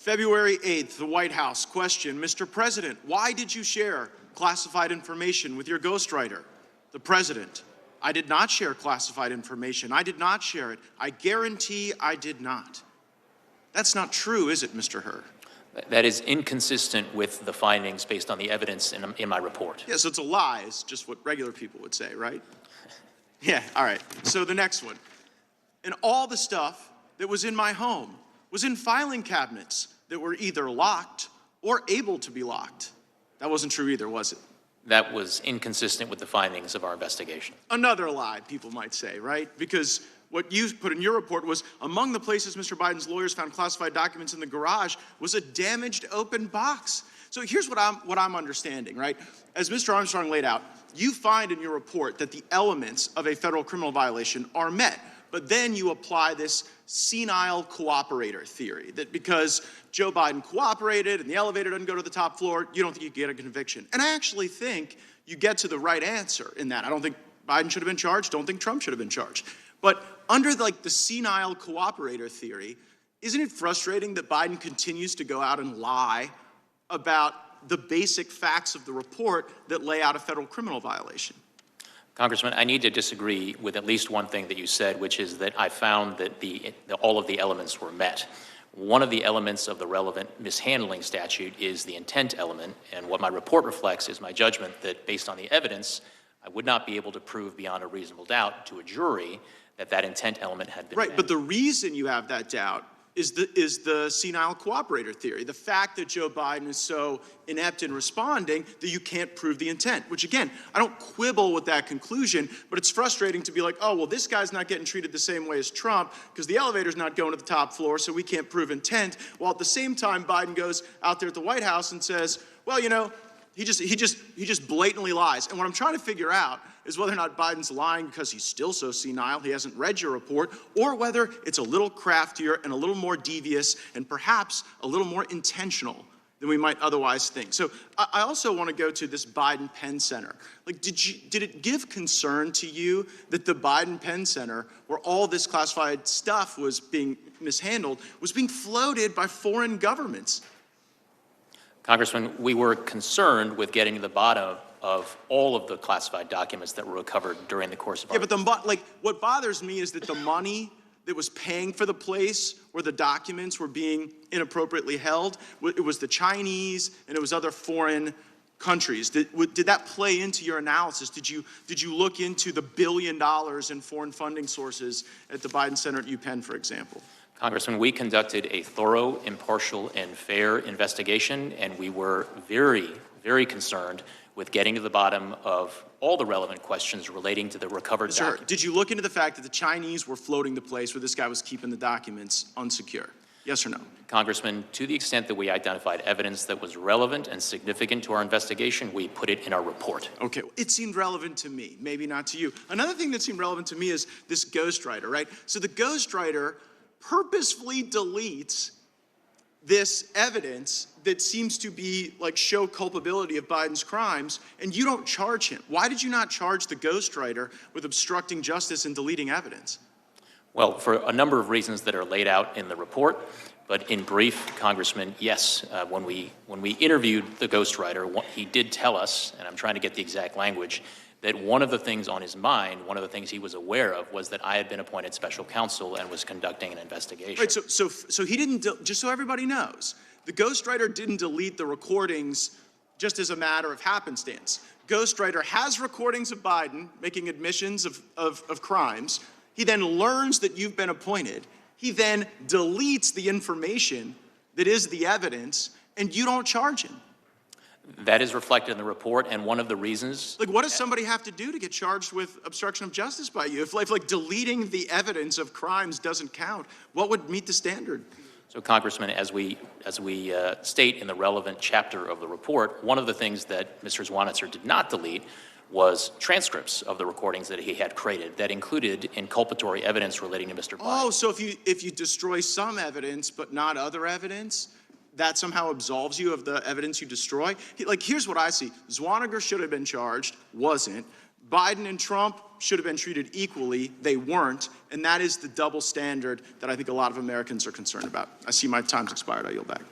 February 8th, the White House question, Mr. President, why did you share classified information with your ghostwriter? The President, I did not share classified information. I did not share it. I guarantee I did not. That's not true, is it, Mr. Hur? That is inconsistent with the findings based on the evidence in my report. Yeah, so it's a lie. It's just what regular people would say, right? Yeah, all right. So the next one. And all the stuff that was in my home was in filing cabinets that were either locked or able to be locked. That wasn't true either, was it? That was inconsistent with the findings of our investigation. Another lie, people might say, right? Because what you put in your report was among the places Mr. Biden's lawyers found classified documents in the garage was a damaged open box. So here's what I'm understanding, right? As Mr. Armstrong laid out, you find in your report that the elements of a federal criminal violation are met. But then you apply this senile cooperator theory, that because Joe Biden cooperated and the elevator doesn't go to the top floor, you don't think you get a conviction. And I actually think you get to the right answer in that. I don't think Biden should have been charged, don't think Trump should have been charged. But under the senile cooperator theory, isn't it frustrating that Biden continues to go out and lie about the basic facts of the report that lay out a federal criminal violation? Congressman, I need to disagree with at least one thing that you said, which is that I found that all of the elements were met. One of the elements of the relevant mishandling statute is the intent element, and what my report reflects is my judgment that based on the evidence, I would not be able to prove beyond a reasonable doubt to a jury that that intent element had been met. Right, but the reason you have that doubt is the senile cooperator theory. The fact that Joe Biden is so inept in responding that you can't prove the intent, which again, I don't quibble with that conclusion, but it's frustrating to be like, oh, well, this guy's not getting treated the same way as Trump because the elevator's not going to the top floor, so we can't prove intent. While at the same time, Biden goes out there at the White House and says, well, you know, he just blatantly lies. And what I'm trying to figure out is whether or not Biden's lying because he's still so senile, he hasn't read your report, or whether it's a little craftier and a little more devious and perhaps a little more intentional than we might otherwise think. So I also want to go to this Biden Penn Center. Like, did it give concern to you that the Biden Penn Center, where all this classified stuff was being mishandled, was being floated by foreign governments? Congressman, we were concerned with getting to the bottom of all of the classified documents that were recovered during the course of our... Yeah, but what bothers me is that the money that was paying for the place where the documents were being inappropriately held, it was the Chinese and it was other foreign countries. Did that play into your analysis? Did you look into the $1 billion in foreign funding sources at the Biden Center at UPenn, for example? Congressman, we conducted a thorough, impartial, and fair investigation, and we were very, very concerned with getting to the bottom of all the relevant questions relating to the recovered documents. Did you look into the fact that the Chinese were floating the place where this guy was keeping the documents unsecure? Yes or no? Congressman, to the extent that we identified evidence that was relevant and significant to our investigation, we put it in our report. Okay, it seemed relevant to me, maybe not to you. Another thing that seemed relevant to me is this ghostwriter, right? So the ghostwriter purposefully deletes this evidence that seems to be show culpability of Biden's crimes, and you don't charge him. Why did you not charge the ghostwriter with obstructing justice and deleting evidence? Well, for a number of reasons that are laid out in the report, but in brief, Congressman, yes, when we interviewed the ghostwriter, he did tell us, and I'm trying to get the exact language, that one of the things on his mind, one of the things he was aware of, was that I had been appointed special counsel and was conducting an investigation. Right, so he didn't, just so everybody knows, the ghostwriter didn't delete the recordings just as a matter of happenstance. Ghostwriter has recordings of Biden making admissions of crimes. He then learns that you've been appointed. He then deletes the information that is the evidence, and you don't charge him. That is reflected in the report, and one of the reasons... What does somebody have to do to get charged with obstruction of justice by you? If deleting the evidence of crimes doesn't count, what would meet the standard? So, Congressman, as we state in the relevant chapter of the report, one of the things that Mr. Zwanitzer did not delete was transcripts of the recordings that he had created that included inculpatory evidence relating to Mr. Biden. Oh, so if you destroy some evidence but not other evidence, that somehow absolves you of the evidence you destroy? Here's what I see. Zwanitzer should have been charged, wasn't. Biden and Trump should have been treated equally. They weren't, and that is the double standard that I think a lot of Americans are concerned about. I see my time's expired. I yield back.